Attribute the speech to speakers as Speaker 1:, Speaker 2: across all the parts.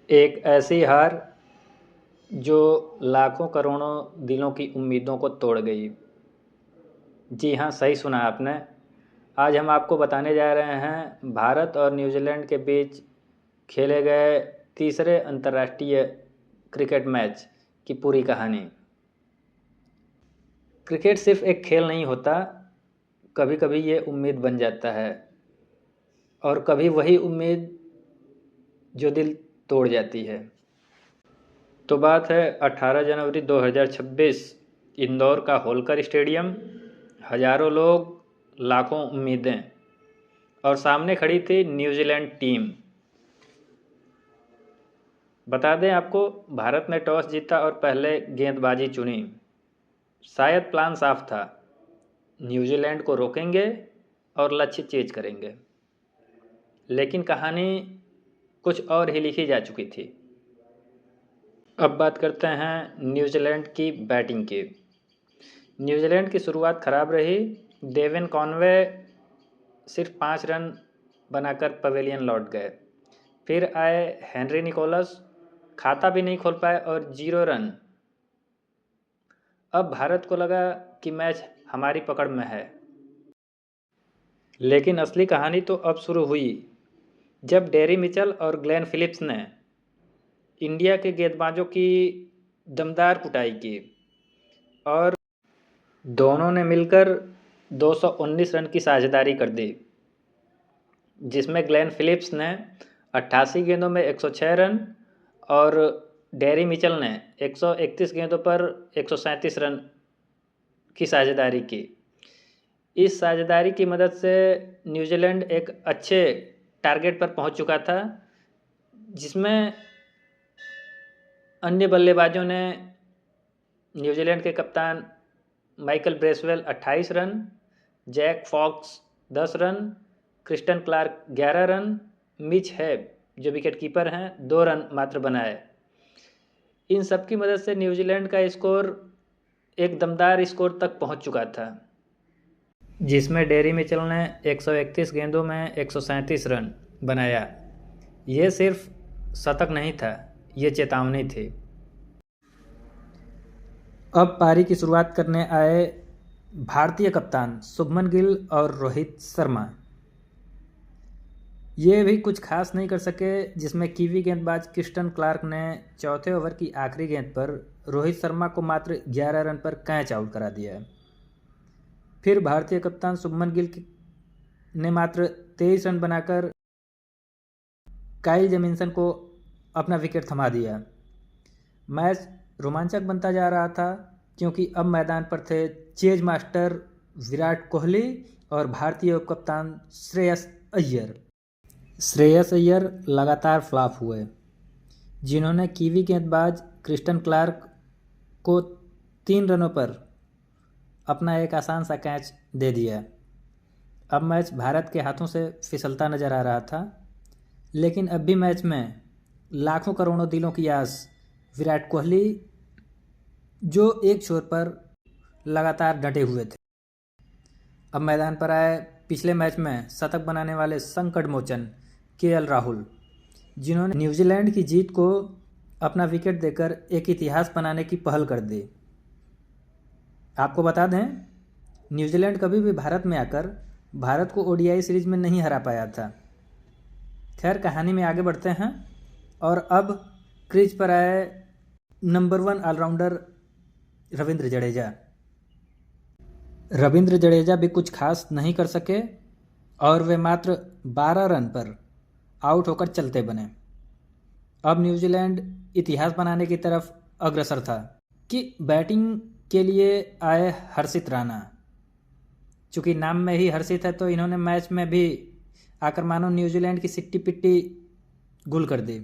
Speaker 1: एक ऐसी हार जो लाखों करोड़ों दिलों की उम्मीदों को तोड़ गई। जी हाँ, सही सुना आपने। आज हम आपको बताने जा रहे हैं भारत और न्यूजीलैंड के बीच खेले गए तीसरे अंतर्राष्ट्रीय क्रिकेट मैच की पूरी कहानी। क्रिकेट सिर्फ एक खेल नहीं होता, कभी कभी ये उम्मीद बन जाता है और कभी वही उम्मीद जो दिल तोड़ जाती है। तो बात है 18 जनवरी 2026, इंदौर का होलकर स्टेडियम। हजारों लोग, लाखों उम्मीदें, और सामने खड़ी थी न्यूजीलैंड टीम। बता दें आपको, भारत ने टॉस जीता और पहले गेंदबाजी चुनी। शायद प्लान साफ था, न्यूजीलैंड को रोकेंगे और लक्ष्य चेज करेंगे। लेकिन कहानी कुछ और ही लिखी जा चुकी थी। अब बात करते हैं न्यूजीलैंड की बैटिंग की। न्यूजीलैंड की शुरुआत खराब रही। डेविन कॉनवे सिर्फ 5 रन बनाकर पवेलियन लौट गए। फिर आए हेनरी निकोलस, खाता भी नहीं खोल पाए और 0 रन। अब भारत को लगा कि मैच हमारी पकड़ में है। लेकिन असली कहानी तो अब शुरू हुई, जब डेरी मिचेल और ग्लेन फिलिप्स ने इंडिया के गेंदबाजों की दमदार कुटाई की और दोनों ने मिलकर 219 रन की साझेदारी कर दी, जिसमें ग्लेन फिलिप्स ने 88 गेंदों में 106 रन और डेरी मिचेल ने 131 गेंदों पर 137 रन की साझेदारी की। इस साझेदारी की मदद से न्यूजीलैंड एक अच्छे टारगेट पर पहुंच चुका था, जिसमें अन्य बल्लेबाजों ने न्यूजीलैंड के कप्तान Michael Bracewell 28 run, Jack Fox 10 run, Kristian Clarke 11 run, Mitch Hay जो विकेट कीपर हैं 2 रन मात्र बनाए। इन सब की मदद से न्यूजीलैंड का स्कोर एक दमदार स्कोर तक पहुंच चुका था, जिसमें डेरी मिचेल ने 131 गेंदों में 137 रन बनाया। ये सिर्फ शतक नहीं था, ये चेतावनी थी। अब पारी की शुरुआत करने आए भारतीय कप्तान शुभमन गिल और रोहित शर्मा। ये भी कुछ खास नहीं कर सके, जिसमें कीवी गेंदबाज क्रिस्टन क्लार्क ने चौथे ओवर की आखिरी गेंद पर रोहित शर्मा को मात्र 11 रन पर कैच आउट करा दिया। फिर भारतीय कप्तान शुभमन गिल ने मात्र 23 रन बनाकर काइल जेमिसन को अपना विकेट थमा दिया। मैच रोमांचक बनता जा रहा था, क्योंकि अब मैदान पर थे चेज मास्टर विराट कोहली और भारतीय उप कप्तान श्रेयस अय्यर। श्रेयस अय्यर लगातार फ्लॉप हुए, जिन्होंने कीवी गेंदबाज क्रिस्टन क्लार्क को 3 रनों पर अपना एक आसान सा कैच दे दिया। अब मैच भारत के हाथों से फिसलता नजर आ रहा था, लेकिन अब भी मैच में लाखों करोड़ों दिलों की आस विराट कोहली, जो एक छोर पर लगातार डटे हुए थे। अब मैदान पर आए पिछले मैच में शतक बनाने वाले संकट मोचन केएल राहुल, जिन्होंने न्यूजीलैंड की जीत को अपना विकेट देकर एक इतिहास बनाने की पहल कर दी। आपको बता दें, न्यूजीलैंड कभी भी भारत में आकर भारत को ओडीआई सीरीज में नहीं हरा पाया था। खैर, कहानी में आगे बढ़ते हैं और अब क्रीज पर आए नंबर 1 ऑलराउंडर रविंद्र जडेजा। रविंद्र जडेजा भी कुछ खास नहीं कर सके और वे मात्र 12 रन पर आउट होकर चलते बने। अब न्यूजीलैंड इतिहास बनाने की तरफ अग्रसर था कि बैटिंग के लिए आए हर्षित राणा। चूंकि नाम में ही हर्षित है, तो इन्होंने मैच में भी आकर मानो न्यूजीलैंड की सिट्टी पिट्टी गुल कर दी।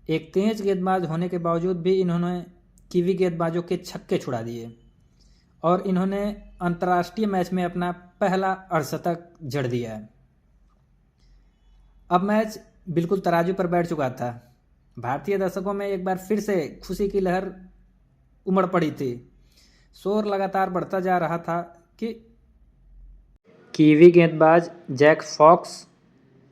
Speaker 1: एक तेज गेंदबाज होने के बावजूद भी इन्होंने कीवी गेंदबाजों के छक्के छुड़ा दिए और इन्होंने अंतर्राष्ट्रीय मैच में अपना पहला अर्धशतक जड़ दिया। अब मैच बिल्कुल तराजू पर बैठ चुका था। भारतीय दर्शकों में एक बार फिर से खुशी की लहर उमड़ पड़ी थी। शोर लगातार बढ़ता जा रहा था कि कीवी गेंदबाज जैक फॉक्स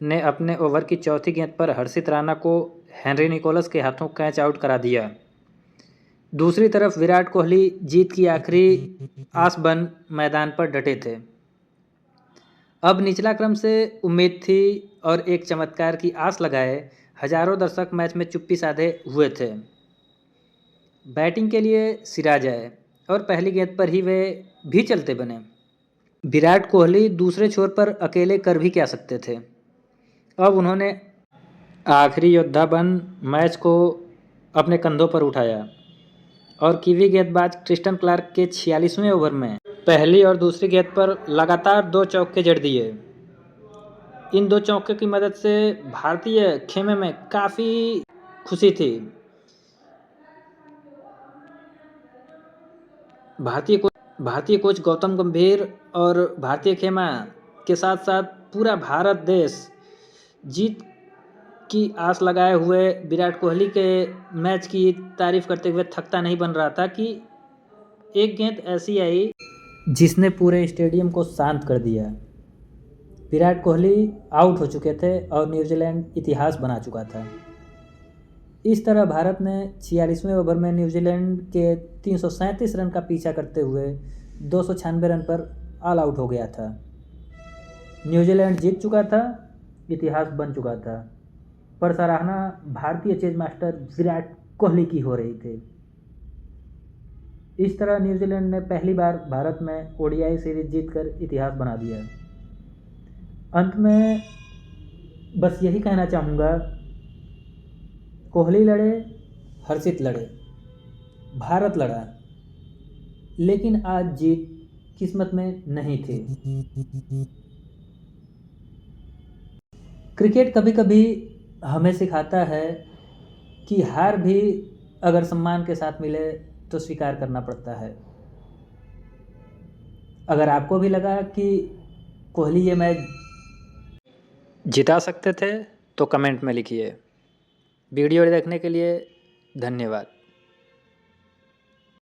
Speaker 1: ने अपने ओवर की चौथी गेंद पर हर्षित राणा को हेनरी निकोलस के हाथों कैच आउट करा दिया। दूसरी तरफ विराट कोहली जीत की आखिरी आस बन मैदान पर डटे थे। अब निचला क्रम से उम्मीद थी और एक चमत्कार की आस लगाए हजारों दर्शक मैच में चुप्पी साधे हुए थे। बैटिंग के लिए सिराज आए और पहली गेंद पर ही वे भी चलते बने। विराट कोहली दूसरे छोर पर अकेले कर भी क्या सकते थे। अब उन्होंने आखिरी योद्धा बन मैच को अपने कंधों पर उठाया और कीवी गेंदबाज क्रिस्टन क्लार्क के 46वें ओवर में पहली और दूसरी गेंद पर लगातार 2 चौके जड़ दिए। इन 2 चौके की मदद से भारतीय खेमे में काफ़ी खुशी थी। भारतीय कोच गौतम गंभीर और भारतीय खेमा के साथ साथ पूरा भारत देश जीत की आस लगाए हुए विराट कोहली के मैच की तारीफ करते हुए थकता नहीं बन रहा था कि एक गेंद ऐसी आई जिसने पूरे स्टेडियम को शांत कर दिया। विराट कोहली आउट हो चुके थे और न्यूजीलैंड इतिहास बना चुका था। इस तरह भारत ने 46वें ओवर में न्यूजीलैंड के 337 रन का पीछा करते हुए 296 रन पर ऑल आउट हो गया था। न्यूजीलैंड जीत चुका था, इतिहास बन चुका था, पर सराहना भारतीय चेज मास्टर विराट कोहली की हो रही थी। इस तरह न्यूजीलैंड ने पहली बार भारत में ओडीआई सीरीज जीतकर इतिहास बना दिया। अंत में बस यही कहना चाहूँगा, कोहली लड़े, हर्षित लड़े, भारत लड़ा, लेकिन आज जीत किस्मत में नहीं थी। क्रिकेट कभी कभी हमें सिखाता है कि हार भी अगर सम्मान के साथ मिले तो स्वीकार करना पड़ता है। अगर आपको भी लगा कि कोहली ये मैच जिता सकते थे तो कमेंट में लिखिए। वीडियो देखने के लिए धन्यवाद।